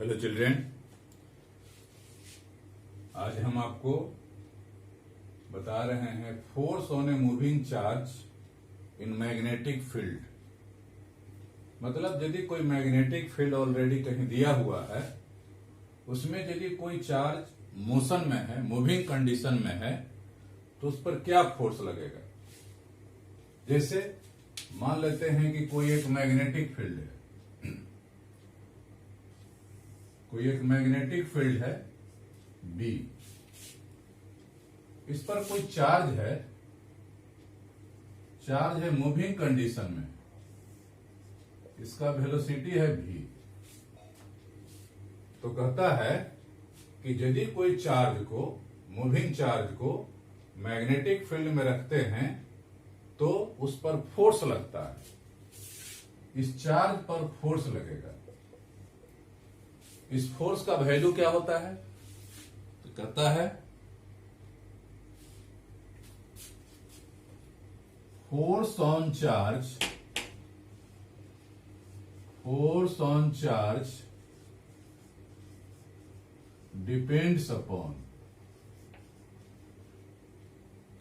Hello children, आज हम आपको बता रहे हैं force on a moving charge in magnetic field. मतलब यदि कोई मैग्नेटिक फील्ड ऑलरेडी कहीं दिया हुआ है, उसमें यदि कोई चार्ज मोशन में है, मूविंग कंडीशन में है, तो उस पर क्या फोर्स लगेगा। जैसे मान लेते हैं कि कोई एक मैग्नेटिक फील्ड है, कोई एक मैग्नेटिक फील्ड है बी, इस पर कोई चार्ज है मूविंग कंडीशन में, इसका वेलोसिटी है v। तो कहता है कि यदि कोई चार्ज को, मूविंग चार्ज को मैग्नेटिक फील्ड में रखते हैं तो उस पर फोर्स लगता है, इस चार्ज पर फोर्स लगेगा। इस फोर्स का वैल्यू क्या होता है? तो कहता है force on charge depends upon,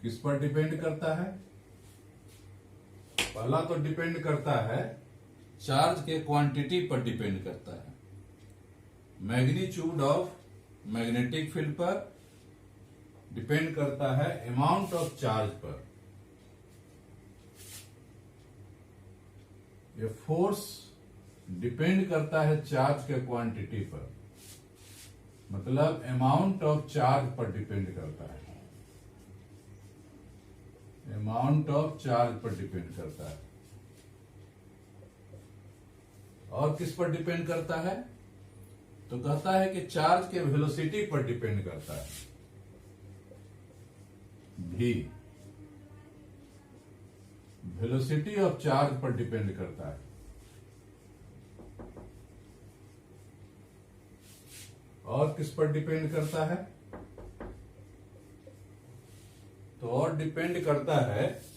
किस पर डिपेंड करता है? पहला तो डिपेंड करता है चार्ज के क्वांटिटी पर डिपेंड करता है, मैग्नीट्यूड ऑफ मैग्नेटिक फील्ड पर डिपेंड करता है, अमाउंट ऑफ चार्ज पर। ये फोर्स डिपेंड करता है चार्ज के क्वांटिटी पर, मतलब अमाउंट ऑफ चार्ज पर डिपेंड करता है, अमाउंट ऑफ चार्ज पर डिपेंड करता है। और किस पर डिपेंड करता है? तो कहता है कि चार्ज के वेलोसिटी पर डिपेंड करता है, v, वेलोसिटी ऑफ चार्ज पर डिपेंड करता है। और किस पर डिपेंड करता है? तो और डिपेंड करता है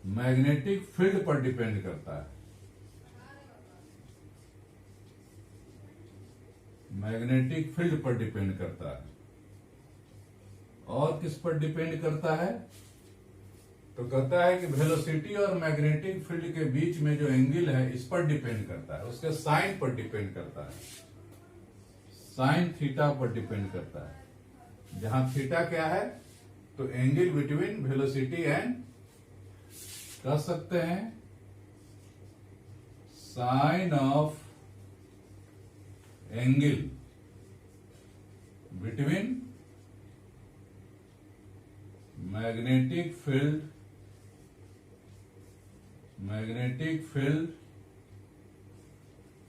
मैग्नेटिक फील्ड पर डिपेंड करता है, मैग्नेटिक फील्ड पर डिपेंड करता है। और किस पर डिपेंड करता है? तो कहता है कि वेलोसिटी और मैग्नेटिक फील्ड के बीच में जो एंगल है, इस पर डिपेंड करता है, उसके साइन पर डिपेंड करता है, साइन थीटा पर डिपेंड करता है। जहां थीटा क्या है? तो एंगल बिटवीन वेलोसिटी एंड, कह सकते हैं sine of angle between magnetic field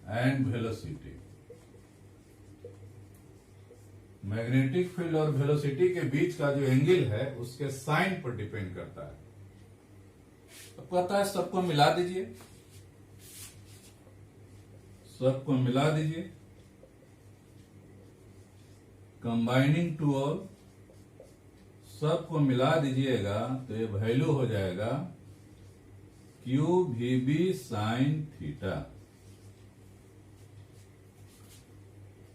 and velocity. Magnetic field और वेलोसिटी के बीच का जो एंगल है, उसके साइन पर डिपेंड करता है। अब कहता है सबको मिला दीजिए, सबको मिला दीजिए, कंबाइनिंग टू ऑल, सबको मिला दीजिएगा तो ये वैल्यू हो जाएगा QVB साइन थीटा।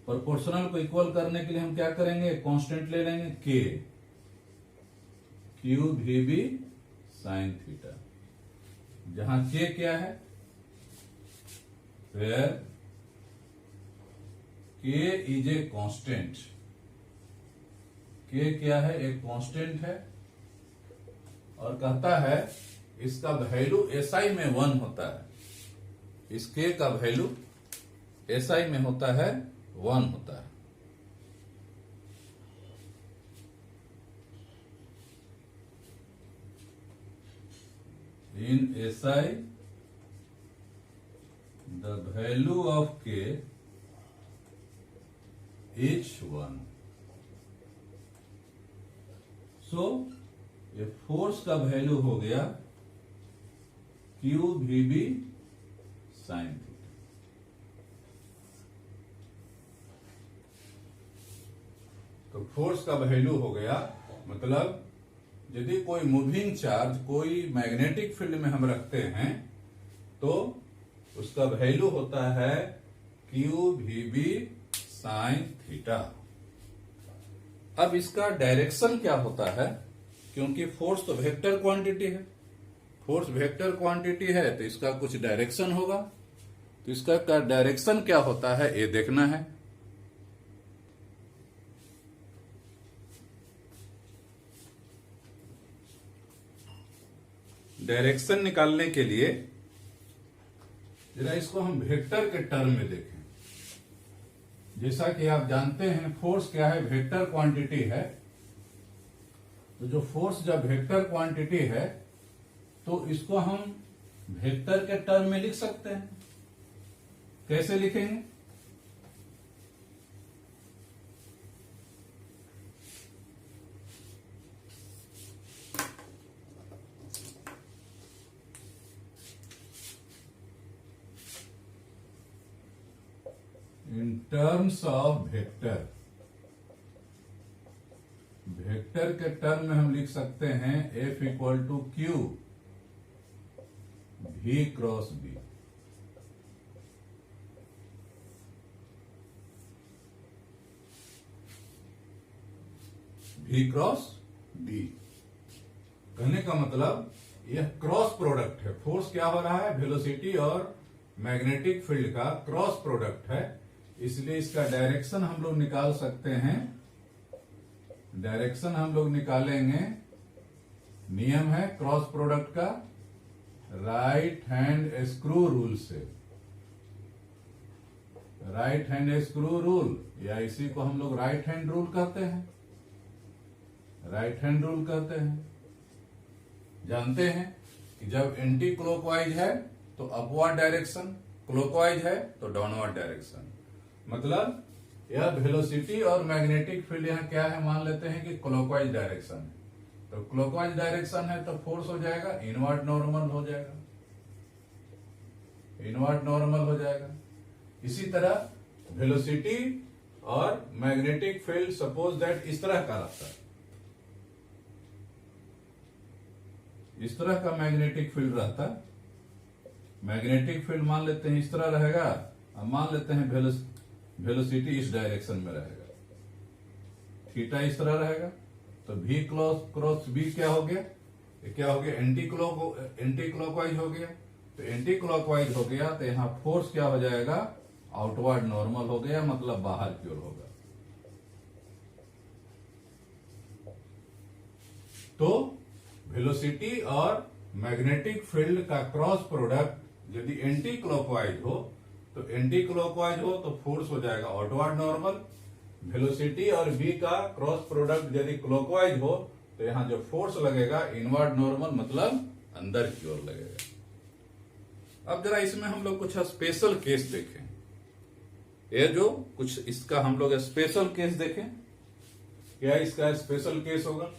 प्रोपोर्शनल को इक्वल करने के लिए हम क्या करेंगे? कांस्टेंट ले लेंगे K, QVB साइन थीटा। जहां K क्या है? Where K is a constant, K क्या है? एक कांस्टेंट है। और कहता है इसका वैल्यू SI में 1 होता है, इस K का वैल्यू SI में होता है 1 होता है। In SI the value of K is 1। सो ये फोर्स का वैल्यू हो गया QVB साइन थीटा। तो फोर्स का वैल्यू हो गया, मतलब यदि कोई मूविंग चार्ज कोई मैग्नेटिक फील्ड में हम रखते हैं तो उसका वैल्यू होता है Q V B sine theta. अब इसका डायरेक्शन क्या होता है, क्योंकि फोर्स तो वेक्टर क्वांटिटी है, फोर्स वेक्टर क्वांटिटी है तो इसका कुछ डायरेक्शन होगा। तो इसका डायरेक्शन क्या होता है ये देखना है। डायरेक्शन निकालने के लिए जरा इसको हम वेक्टर के टर्म में देखें। जैसा कि आप जानते हैं फोर्स क्या है, वेक्टर क्वांटिटी है। तो जो फोर्स जब वेक्टर क्वांटिटी है तो इसको हम वेक्टर के टर्म में लिख सकते हैं। कैसे लिखेंगे? In terms of vector, vector के टर्म में हम लिख सकते हैं F equal to Q V cross B। V cross B कहने का मतलब यह क्रॉस प्रोडक्ट है। फोर्स क्या हो रहा है, वेलोसिटी और मैग्नेटिक फील्ड का क्रॉस प्रोडक्ट है, इसलिए इसका डायरेक्शन हम लोग निकाल सकते हैं। डायरेक्शन हम लोग निकालेंगे, नियम है क्रॉस प्रोडक्ट का राइट हैंड स्क्रू रूल से। राइट हैंड स्क्रू रूल या इसी को हम लोग राइट हैंड रूल कहते हैं। राइट हैंड रूल कहते हैं। जानते हैं कि जब एंटी क्लॉकवाइज है तो अपवर्ड डायरेक्शन, क्लॉकवाइज है तो डाउनवर्ड डायरेक्शन। मतलब यह वेलोसिटी और मैग्नेटिक फील्ड यहाँ क्या है, मान लेते हैं कि क्लॉकवाइज डायरेक्शन है। तो क्लॉकवाइज डायरेक्शन है तो फोर्स हो जाएगा इनवर्ड नॉर्मल हो जाएगा, इनवर्ड नॉर्मल हो जाएगा। इसी तरह वेलोसिटी और मैग्नेटिक फील्ड सपोज दैट इस तरह का रहता है, इस तरह का मैग्नेटिक फील्ड रहता है। मैग्नेटिक फील्ड मान लेते हैं इस तरह रहेगा, अब मान लेते हैं वेलोसिटी इस डायरेक्शन में रहेगा, थीटा इस तरह रहेगा। तो V क्रॉस B क्या हो गया, ये क्या हो गया, एंटी क्लॉकवाइज हो गया। तो एंटी क्लॉकवाइज हो गया तो यहां फोर्स क्या हो जाएगा, आउटवर्ड नॉर्मल हो गया, मतलब बाहर की ओर होगा। तो वेलोसिटी और मैग्नेटिक फील्ड का क्रॉस प्रोडक्ट यदि एंटी क्लॉकवाइज हो तो एंटी क्लॉकवाइज हो तो फोर्स हो जाएगा आउटवर्ड नॉर्मल। वेलोसिटी और V का क्रॉस प्रोडक्ट यदि क्लॉकवाइज हो तो यहां जो फोर्स लगेगा इनवर्ड नॉर्मल, मतलब अंदर की ओर लगेगा। अब जरा इसमें हम लोग कुछ स्पेशल केस देखें। ये जो कुछ इसका हम लोग स्पेशल केस देखें, क्या इसका स्पेशल केस होगा।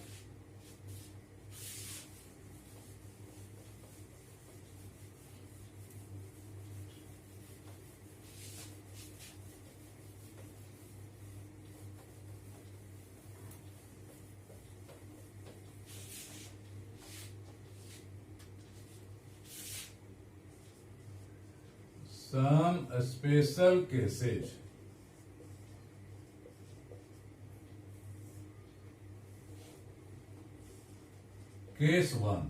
Some special cases। Case 1,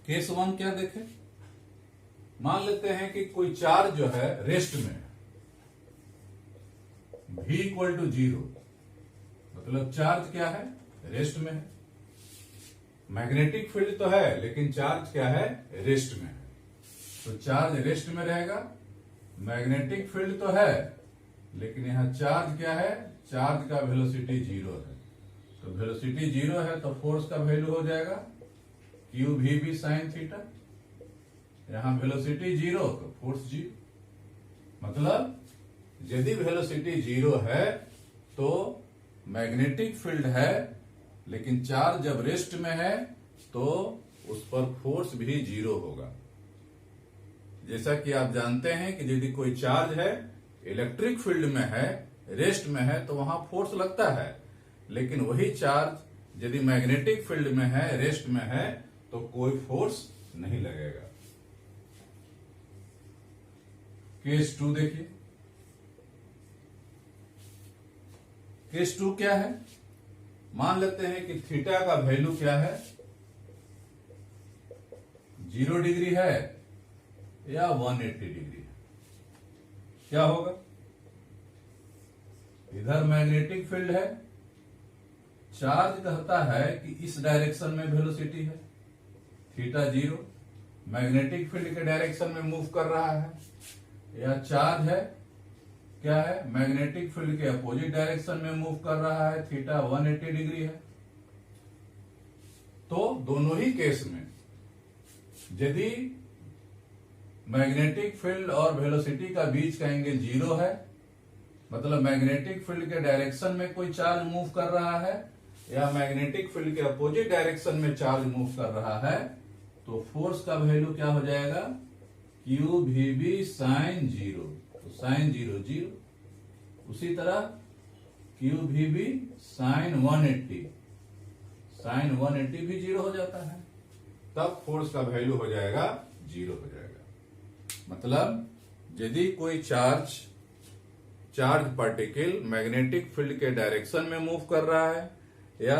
case 1 क्या देखें। मान लेते हैं कि कोई चार्ज जो है रेस्ट में है, V इक्वल टू 0, मतलब चार्ज क्या है, रेस्ट में है। मैग्नेटिक फील्ड तो है लेकिन चार्ज क्या है, रेस्ट में है। तो चार्ज रेस्ट में रहेगा, मैग्नेटिक फील्ड तो है लेकिन यहां चार्ज क्या है, चार्ज का वेलोसिटी 0 है। तो वेलोसिटी 0 है तो फोर्स का वैल्यू हो जाएगा Q V B sine theta. यहां वेलोसिटी 0 तो फोर्स 0, मतलब यदि वेलोसिटी 0 है तो मैग्नेटिक फील्ड है लेकिन चार्ज जब रेस्ट में है तो उस पर फोर्स भी 0 होगा। जैसा कि आप जानते हैं कि यदि कोई चार्ज है, इलेक्ट्रिक फील्ड में है, रेस्ट में है, तो वहां फोर्स लगता है, लेकिन वही चार्ज यदि मैग्नेटिक फील्ड में है, रेस्ट में है, तो कोई फोर्स नहीं लगेगा। केस 2 देखिए। केस 2 क्या है? मान लेते हैं कि थीटा का वैल्यू क्या है, 0 डिग्री है या 180 डिग्री है। क्या होगा? इधर मैग्नेटिक फील्ड है, चार्ज कहता है कि इस डायरेक्शन में वेलोसिटी है, थीटा 0, मैग्नेटिक फील्ड के डायरेक्शन में मूव कर रहा है, या चार्ज है क्या है, मैग्नेटिक फील्ड के अपोजिट डायरेक्शन में मूव कर रहा है, थीटा 180 डिग्री है। तो दोनों ही केस में यदि मैग्नेटिक फील्ड और वेलोसिटी का बीच का एंगल 0 है, मतलब मैग्नेटिक फील्ड के डायरेक्शन में कोई चार्ज मूव कर रहा है या मैग्नेटिक फील्ड के अपोजिट डायरेक्शन में चार्ज मूव कर रहा है, तो फोर्स का वैल्यू क्या हो जाएगा, क्यू वी बी साइन 0। तो साइन 0 0। उसी तरह Q V B sine 180, sine 180 भी 0 हो जाता है, तब फोर्स का वैल्यू हो जाएगा 0 हो जाएगा। मतलब यदि कोई चार्ज पार्टिकल मैग्नेटिक फील्ड के डायरेक्शन में मूव कर रहा है या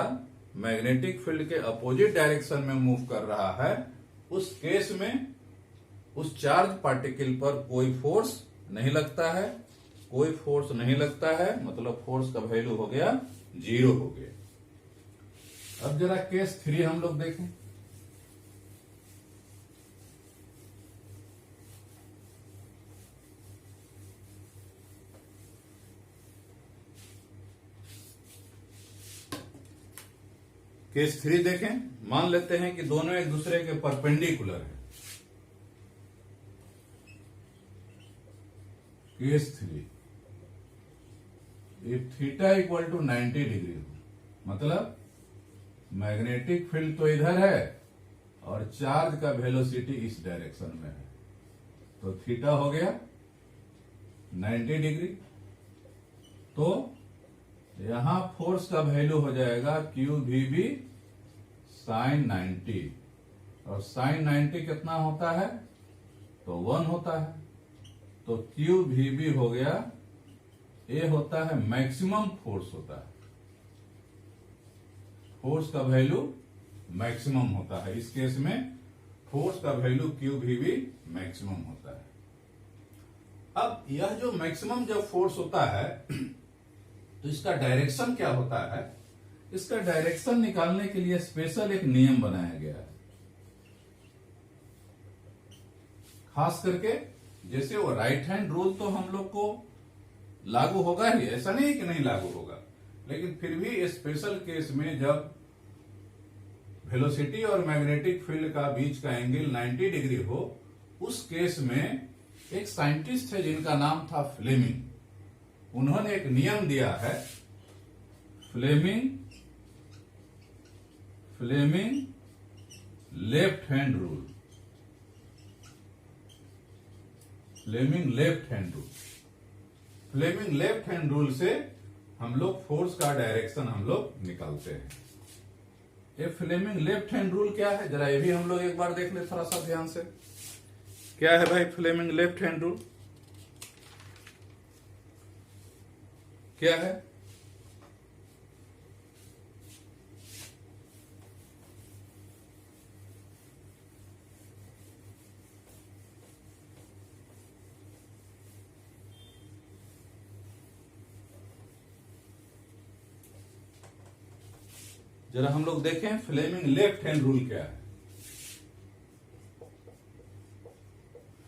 मैग्नेटिक फील्ड के अपोजिट डायरेक्शन में मूव कर रहा है, उस केस में उस चार्ज पार्टिकल पर कोई फोर्स नहीं लगता है, कोई फोर्स नहीं लगता है, मतलब फोर्स का वैल्यू हो गया 0 हो गया। अब जरा केस 3 हम लोग देखें। केस 3 देखें। मान लेते हैं कि दोनों एक दूसरे के परपेंडिकुलर है। Case 3, if theta equal to 90 degree हो, मतलब मैग्नेटिक फील्ड तो इधर है और चार्ज का वेलोसिटी इस डायरेक्शन में है, तो थीटा हो गया 90 डिग्री। तो यहां फोर्स का वैल्यू हो जाएगा क्यू वी बी साइन 90, और साइन 90 कितना होता है, तो 1 होता है। तो क्यू वी बी हो गया, ये होता है मैक्सिमम फोर्स होता है, फोर्स का वैल्यू मैक्सिमम होता है। इस केस में फोर्स का value Q V B maximum होता है। अब यह जो मैक्सिमम जब फोर्स होता है तो इसका डायरेक्शन क्या होता है, इसका डायरेक्शन निकालने के लिए स्पेशल एक नियम बनाया गया है। खास करके जैसे वो राइट हैंड रूल तो हम लोग को लागू होगा ही, ऐसा नहीं कि नहीं लागू होगा, लेकिन फिर भी स्पेशल केस में जब वेलोसिटी और मैग्नेटिक फील्ड का बीच का एंगल 90 डिग्री हो, उस केस में एक साइंटिस्ट है जिनका नाम था फ्लेमिंग, उन्होंने एक नियम दिया है, Fleming left hand rule. Fleming left hand rule, Fleming left hand rule से हम लोग फोर्स का डायरेक्शन हम लोग निकालते हैं। ये फ्लेमिंग लेफ्ट हैंड रूल क्या है, जरा ये भी हम लोग एक बार देख ले थोड़ा सा ध्यान से। क्या है भाई फ्लेमिंग लेफ्ट हैंड रूल, क्या है? जरा हम लोग देखें फ्लेमिंग लेफ्ट हैंड रूल क्या है।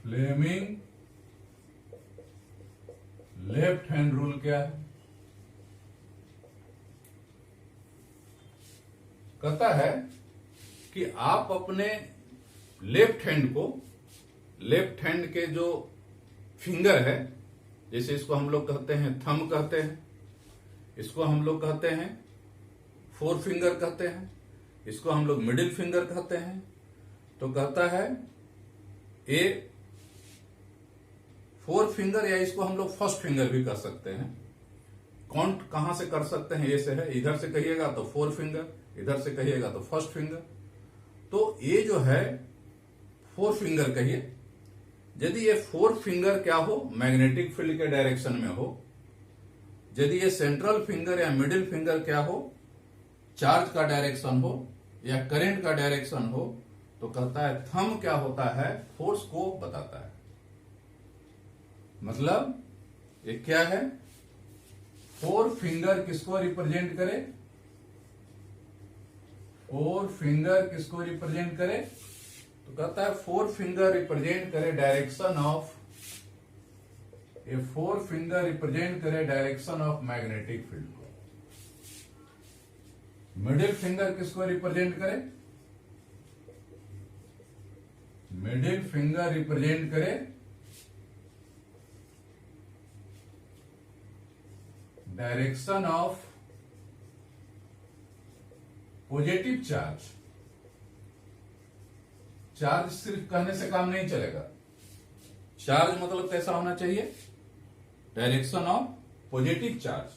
फ्लेमिंग लेफ्ट हैंड रूल क्या है? कहता है कि आप अपने लेफ्ट हैंड को, लेफ्ट हैंड के जो फिंगर है, जैसे इसको हम लोग कहते हैं थंब कहते हैं, इसको हम लोग कहते हैं फोर फिंगर कहते हैं, इसको हम लोग मिडिल फिंगर कहते हैं। तो कहता है ए फोर फिंगर, या इसको हम लोग फर्स्ट फिंगर भी कर सकते हैं। काउंट कहां से कर सकते हैं, ये से है, इधर से कहिएगा तो फोर फिंगर, इधर से कहिएगा तो फर्स्ट फिंगर। तो ये जो है फोर फिंगर कहिए, यदि ये फोर फिंगर क्या हो, मैग्नेटिक फील्ड के डायरेक्शन में हो, यदि ये सेंट्रल फिंगर या मिडिल फिंगर क्या हो, चार्ज का डायरेक्शन हो या करंट का डायरेक्शन हो, तो कहता है थंब क्या होता है, फोर्स को बताता है। मतलब ये क्या है, फोर फिंगर किसको रिप्रेजेंट करे, फोर फिंगर किसको रिप्रेजेंट करे, तो कहता है फोर फिंगर रिप्रेजेंट करे डायरेक्शन ऑफ, ये फोर फिंगर रिप्रेजेंट करे डायरेक्शन ऑफ मैग्नेटिक फील्ड को। मिडिल फिंगर किसको रिप्रेजेंट करे, मिडिल फिंगर रिप्रेजेंट करे direction of positive charge. Charge सिर्फ कहने से काम नहीं चलेगा, चार्ज मतलब कैसा होना चाहिए, डायरेक्शन ऑफ पॉजिटिव चार्ज।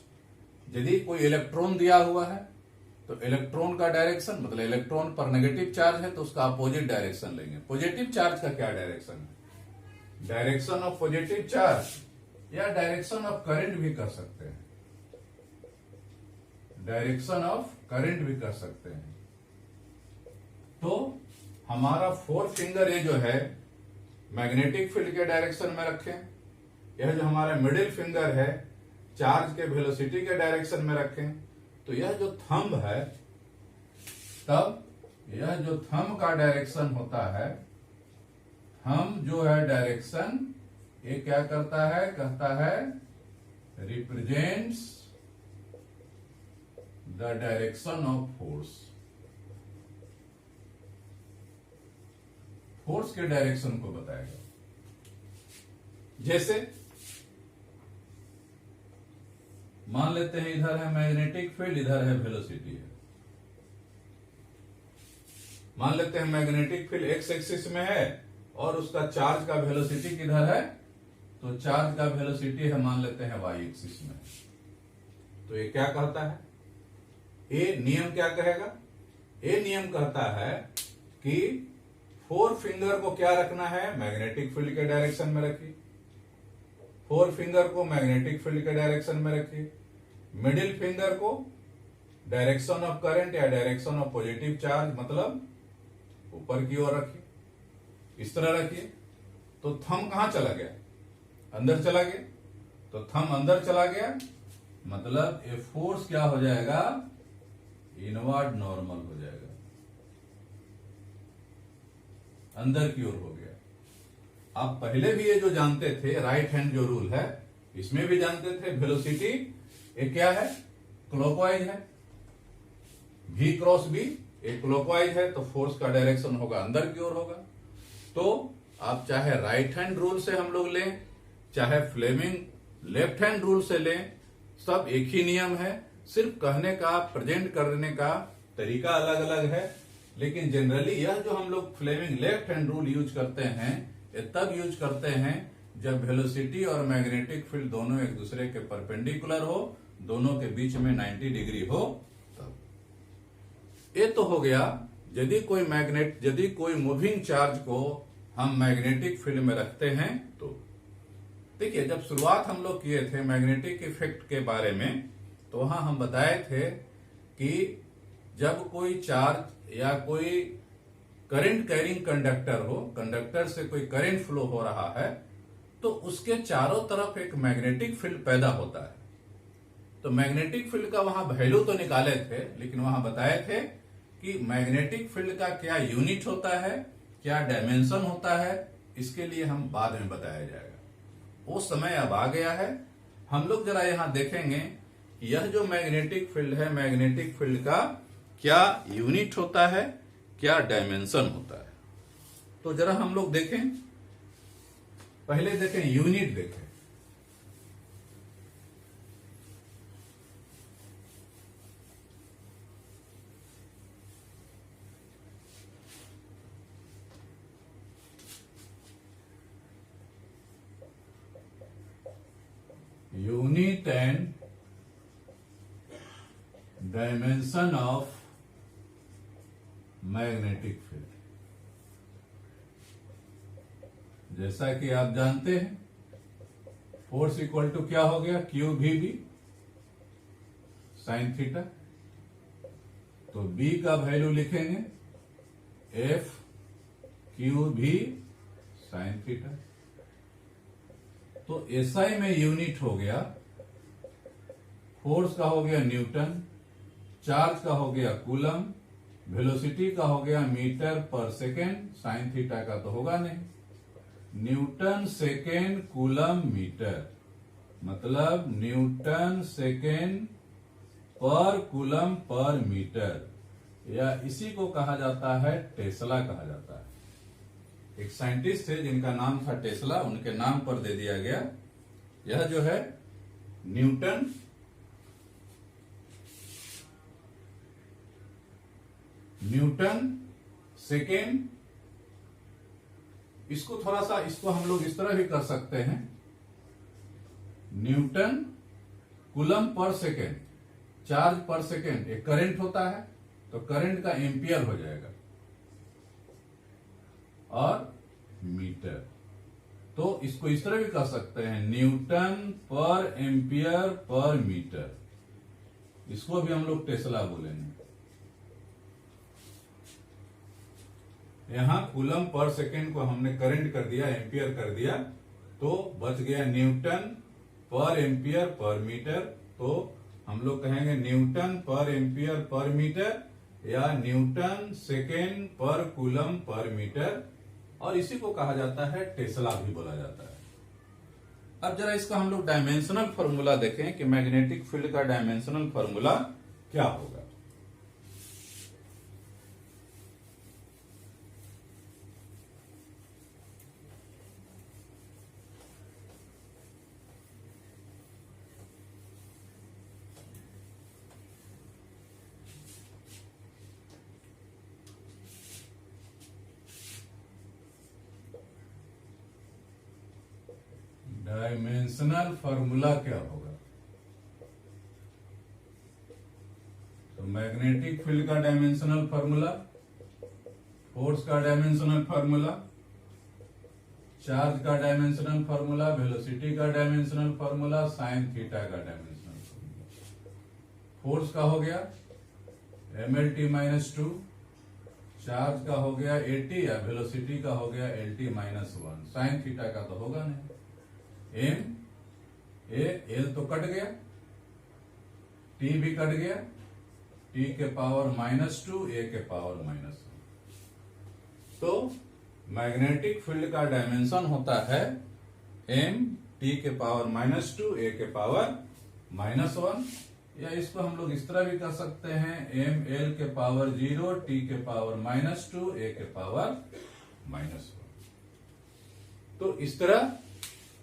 यदि कोई इलेक्ट्रॉन दिया हुआ है तो इलेक्ट्रॉन का डायरेक्शन, मतलब इलेक्ट्रॉन पर नेगेटिव चार्ज है तो उसका अपोजिट डायरेक्शन लेंगे। पॉजिटिव चार्ज का क्या डायरेक्शन है, डायरेक्शन ऑफ पॉजिटिव चार्ज या डायरेक्शन ऑफ करंट भी कर सकते हैं, डायरेक्शन ऑफ करंट भी कर सकते हैं। तो हमारा फोर फिंगर ये जो है मैग्नेटिक फील्ड के डायरेक्शन में रखें, यह जो हमारा मिडिल फिंगर है चार्ज के वेलोसिटी के डायरेक्शन में रखें, तो यह जो थंब है, तब यह जो थंब का डायरेक्शन होता है, थंब जो है डायरेक्शन, ये क्या करता है, कहता है represents the direction of force, force के डायरेक्शन को बताएगा। जैसे मान लेते हैं इधर है मैग्नेटिक फील्ड, इधर है वेलोसिटी है। मान लेते हैं मैग्नेटिक फील्ड एक्स एक्सिस में है और उसका चार्ज का वेलोसिटी किधर है, तो चार्ज का वेलोसिटी है मान लेते हैं वाई एक्सिस में। तो ये क्या कहता है, ये नियम क्या कहेगा, ये नियम कहता है कि फोर फिंगर को क्या रखना है, मैग्नेटिक फील्ड के डायरेक्शन में रखिए, फोर फिंगर को मैग्नेटिक फील्ड के डायरेक्शन में रखिए, मिडिल फिंगर को डायरेक्शन ऑफ करंट या डायरेक्शन ऑफ पॉजिटिव चार्ज मतलब ऊपर की ओर रखिए, इस तरह रखिए। तो थंब कहां चला गया, अंदर चला गया, तो थंब अंदर चला गया, मतलब ये फोर्स क्या हो जाएगा, इनवर्ड नॉर्मल हो जाएगा, अंदर की ओर हो गया। आप पहले भी ये जो जानते थे राइट हैंड जो रूल है, इसमें भी जानते थे वेलोसिटी ये क्या है, क्लॉकवाइज है, v क्रॉस b एक क्लॉकवाइज है, तो फोर्स का डायरेक्शन होगा अंदर की ओर होगा। तो आप चाहे राइट हैंड रूल से हम लोग लें, चाहे फ्लेमिंग लेफ्ट हैंड रूल से लें, सब एक ही नियम है, सिर्फ कहने का प्रेजेंट करने का तरीका अलग अलग है। लेकिन जनरली यह जो हम लोग Fleming left hand rule use करते हैं, ये तब यूज करते हैं जब वेलोसिटी और मैग्नेटिक फील्ड दोनों एक दूसरे के परपेंडिकुलर हो, दोनों के बीच में 90 डिग्री हो तब। ये तो हो गया यदि कोई मूविंग चार्ज को हम मैग्नेटिक फील्ड में रखते हैं तो। देखिए जब शुरुआत हम लोग किए थे मैग्नेटिक इफेक्ट के बारे में, तो वहां हम बताए थे कि जब कोई चार्ज या कोई करंट कैरिंग कंडक्टर हो, कंडक्टर से कोई करंट फ्लो हो रहा है, तो उसके चारों तरफ एक मैग्नेटिक फील्ड पैदा होता है। तो मैग्नेटिक फील्ड का वहां वैल्यू तो निकाले थे, लेकिन वहां बताए थे कि मैग्नेटिक फील्ड का क्या यूनिट होता है, क्या डायमेंशन होता है, इसके लिए हम बाद में बताया जाएगा। वो समय अब आ गया है। हम लोग जरा यहां देखेंगे यह जो मैग्नेटिक फील्ड है, मैग्नेटिक फील्ड का क्या यूनिट होता है, क्या डायमेंशन होता है। तो जरा हम लोग देखें, पहले देखें यूनिट देखें। Unit and dimension of magnetic field. जैसा कि आप जानते हैं फोर्स इक्वल टू क्या हो गया, क्यू भी बी साइन थीटा। तो बी का वैल्यू लिखेंगे एफ क्यू भी साइन थीटा। तो एसआई में यूनिट हो गया, फोर्स का हो गया न्यूटन, चार्ज का हो गया कूलम, वेलोसिटी का हो गया मीटर पर सेकेंड, साइन थीटा का तो होगा नहीं। न्यूटन सेकेंड कूलम मीटर, मतलब न्यूटन सेकेंड पर कूलम पर मीटर, या इसी को कहा जाता है टेस्ला कहा जाता है। एक साइंटिस्ट थे जिनका नाम था टेस्ला, उनके नाम पर दे दिया गया। यह जो है न्यूटन सेकेंड, इसको थोड़ा सा, इसको हम लोग इस तरह भी कर सकते हैं, Newton coulomb per second, charge पर सेकेंड, एक करंट होता है तो करंट का एम्पियर हो जाएगा, और मीटर। तो इसको इस तरह भी कर सकते हैं, न्यूटन पर एम्पियर पर मीटर, इसको भी हम लोग टेस्ला बोलेंगे। यहां कूलम पर सेकेंड को हमने करंट कर दिया, एम्पियर कर दिया, तो बच गया न्यूटन पर एम्पियर पर मीटर। तो हम लोग कहेंगे न्यूटन पर एम्पियर पर मीटर, या न्यूटन सेकेंड पर कूलम पर मीटर, और इसी को कहा जाता है टेस्ला भी बोला जाता है। अब जरा इसका हम लोग डायमेंशनल फॉर्मूला देखें कि मैग्नेटिक फील्ड का डायमेंशनल फॉर्मूला क्या होगा। डायमेंशनल फॉर्मूला क्या होगा? तो मैग्नेटिक फील्ड का डायमेंशनल फॉर्मूला, फोर्स का डायमेंशनल फॉर्मूला, चार्ज का डायमेंशनल फॉर्मूला, वेलोसिटी का डायमेंशनल फॉर्मूला, साइन थीटा का डायमेंशनल फॉर्मूला। फोर्स का हो गया mlt-2, चार्ज का हो गया 80, या वेलोसिटी का हो गया lt-1, साइन थीटा का तो होगा नहीं। एम एल तो कट गया, टी भी कट गया, टी के पावर -2, ए के पावर -1। तो मैग्नेटिक फील्ड का डायमेंशन होता है एम टी के पावर -2, ए के पावर -1, या इसको हम लोग इस तरह भी कर सकते हैं, एम एल के पावर 0, टी के पावर -2, ए के पावर -1। तो इस तरह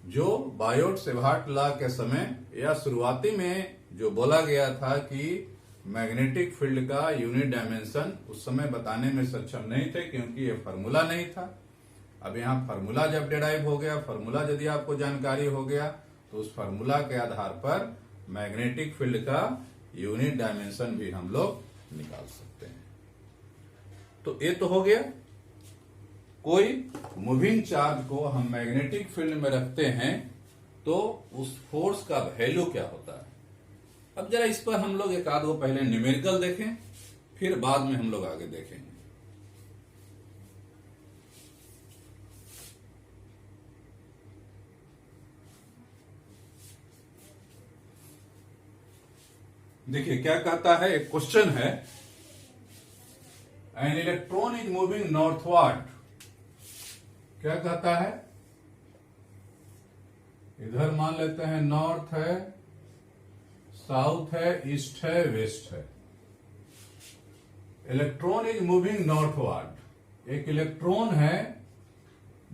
जो बायोट सेवार्ट लॉ के समय या शुरुआती में जो बोला गया था कि मैग्नेटिक फील्ड का यूनिट डायमेंशन, उस समय बताने में सक्षम नहीं थे क्योंकि ये फार्मूला नहीं था। अब यहाँ फार्मूला जब डिराइव हो गया, फार्मूला यदि आपको जानकारी हो गया, तो उस फार्मूला के आधार पर मैग्नेटिक फील्ड का यूनिट डायमेंशन भी हम लोग निकाल सकते हैं। तो ये तो हो गया, कोई मूविंग चार्ज को हम मैग्नेटिक फील्ड में रखते हैं तो उस फोर्स का वैल्यू क्या होता है। अब जरा इस पर हम लोग एक आध को पहले न्यूमेरिकल देखें, फिर बाद में हम लोग आगे देखेंगे। देखिए क्या कहता है, एक क्वेश्चन है, an electron is moving northward. क्या कहता है, इधर मान लेते हैं नॉर्थ है, साउथ है, ईस्ट है, वेस्ट है। इलेक्ट्रॉन इज मूविंग नॉर्थवर्ड, एक इलेक्ट्रॉन है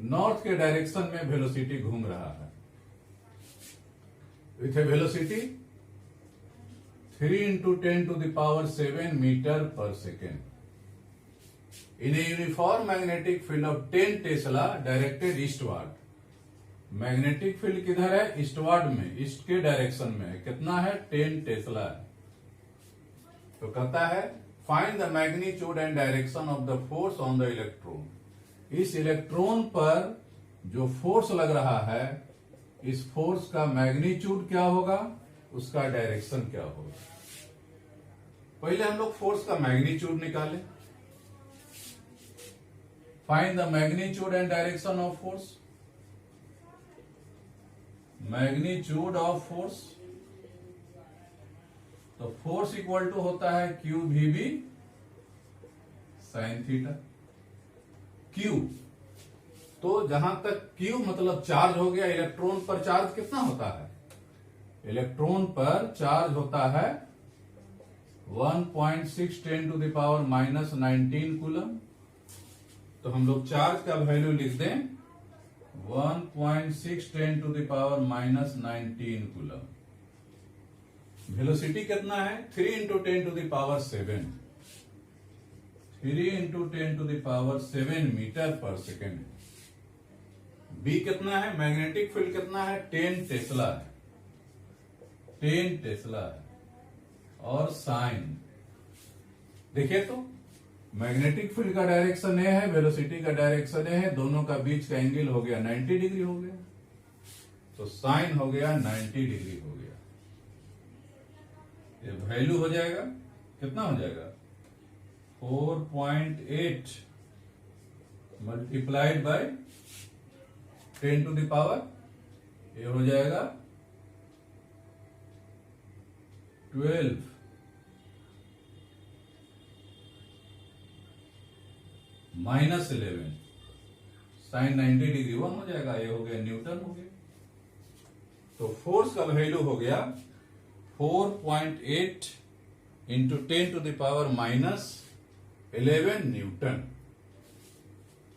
नॉर्थ के डायरेक्शन में वेलोसिटी घूम रहा है, विथ ए वेलोसिटी 3 × 10⁷ मीटर पर second in a uniform magnetic field of 10 Tesla directed eastward. Magnetic field किधर है, ईस्टवर्ड में, ईस्ट के डायरेक्शन में है। कितना है, 10 टेस्ला है। तो कहता है find the magnitude and direction of the force on the electron. इस इलेक्ट्रॉन पर जो फोर्स लग रहा है, इस फोर्स का मैग्नीट्यूड क्या होगा, उसका डायरेक्शन क्या होगा। पहले हम लोग फोर्स का मैग्नीट्यूड निकालें। Find the magnitude and direction of force. Magnitude of force, तो फोर्स इक्वल टू होता है Q V B sine theta. Q, तो जहां तक क्यू मतलब चार्ज हो गया, इलेक्ट्रॉन पर चार्ज कितना होता है, इलेक्ट्रॉन पर चार्ज होता है 1.6 10 to the power minus 19 coulomb. तो हम लोग चार्ज का वैल्यू लिख दें 1.6 10 to the power minus 19 coulomb. Velocity कितना है, 3 into 10 to the power 7, 3 into 10 to the power 7 metre पर सेकेंड। बी कितना है, मैग्नेटिक फील्ड कितना है, 10 टेस्ला है, 10 टेस्ला है। और साइन देखिए तो मैग्नेटिक फील्ड का डायरेक्शन ए है, वेलोसिटी का डायरेक्शन ए है, दोनों का बीच का एंगल हो गया 90 डिग्री हो गया, तो साइन हो गया 90 डिग्री हो गया। ये वैल्यू हो जाएगा कितना हो जाएगा, 4.8 multiplied by 10 to the power, ये हो जाएगा 12 माइनस 11 साइन 90 डिग्री 1 हो जाएगा, ये हो गया न्यूटन हो गया। तो फोर्स का वैल्यू हो गया 4.8 into 10 to the power minus 11 newton.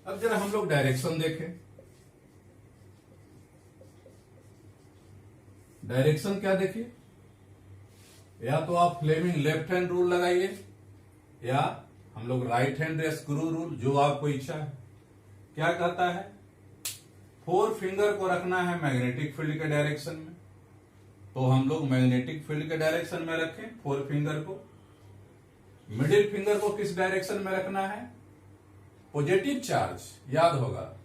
अब जरा हम लोग डायरेक्शन देखें। डायरेक्शन क्या देखिए, या तो आप फ्लेमिंग लेफ्ट हैंड रूल लगाइए, या हम लोग राइट हैंड स्क्रू रूल, जो आपको इच्छा है। क्या कहता है, 4 फिंगर को रखना है मैग्नेटिक फील्ड के डायरेक्शन में, तो हम लोग मैग्नेटिक फील्ड के डायरेक्शन में रखें 4 फिंगर को। मिडिल फिंगर को किस डायरेक्शन में रखना है, पॉजिटिव चार्ज, याद होगा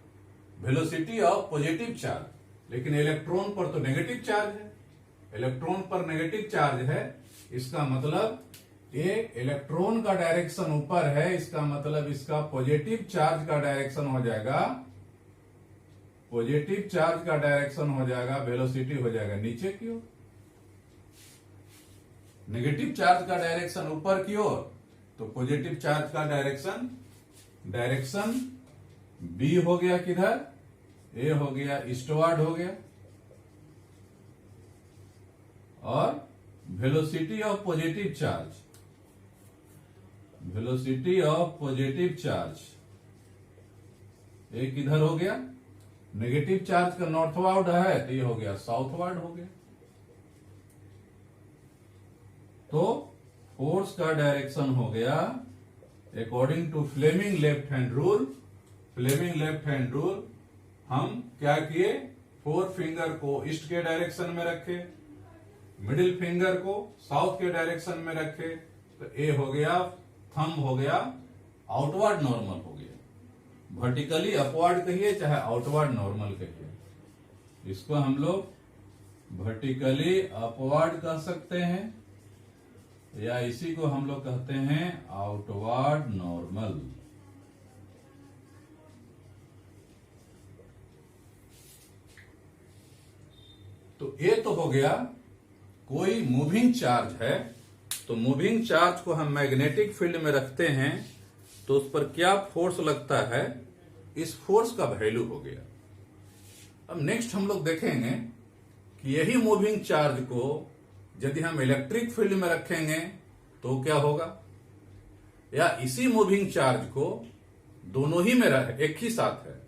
वेलोसिटी ऑफ पॉजिटिव चार्ज। लेकिन इलेक्ट्रॉन पर तो नेगेटिव चार्ज है, इलेक्ट्रॉन पर नेगेटिव चार्ज है, इसका मतलब ये इलेक्ट्रॉन का डायरेक्शन ऊपर है, इसका मतलब इसका पॉजिटिव चार्ज का डायरेक्शन हो जाएगा, पॉजिटिव चार्ज का डायरेक्शन हो जाएगा, वेलोसिटी हो जाएगा नीचे की ओर। नेगेटिव चार्ज का डायरेक्शन ऊपर की ओर, तो पॉजिटिव चार्ज का डायरेक्शन बी हो गया किधर, ए हो गया ईस्टवर्ड हो गया। और velocity of positive charge, velocity of positive charge एक इधर हो गया, नेगेटिव चार्ज का नॉर्थवर्ड है तो ये हो गया साउथवर्ड हो गया। तो फोर्स का डायरेक्शन हो गया according to Fleming left hand rule. Fleming left hand rule हम क्या किए, 4 फिंगर को ईस्ट के डायरेक्शन में रखे, मिडिल फिंगर को साउथ के डायरेक्शन में रखे, तो ए हो गया, थंब हो गया आउटवर्ड नॉर्मल हो गया। वर्टिकली अपवर्ड कहिए चाहे आउटवर्ड नॉर्मल कहिए, इसको हम लोग वर्टिकली अपवर्ड कह सकते हैं, या इसी को हम लोग कहते हैं आउटवर्ड नॉर्मल। तो ये तो हो गया, कोई मूविंग चार्ज है तो मूविंग चार्ज को हम मैग्नेटिक फील्ड में रखते हैं तो उस पर क्या फोर्स लगता है, इस फोर्स का वैल्यू हो गया। अब नेक्स्ट हम लोग देखेंगे कि यही मूविंग चार्ज को यदि हम इलेक्ट्रिक फील्ड में रखेंगे तो क्या होगा, या इसी मूविंग चार्ज को दोनों ही में एक ही साथ है,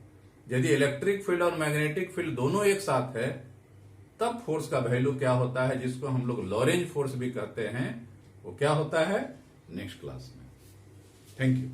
यदि इलेक्ट्रिक फील्ड और मैग्नेटिक फील्ड दोनों एक साथ है, तब फोर्स का वैल्यू क्या होता है, जिसको हम लोग लॉरेंज फोर्स भी कहते हैं, वो क्या होता है नेक्स्ट क्लास में। Thank you.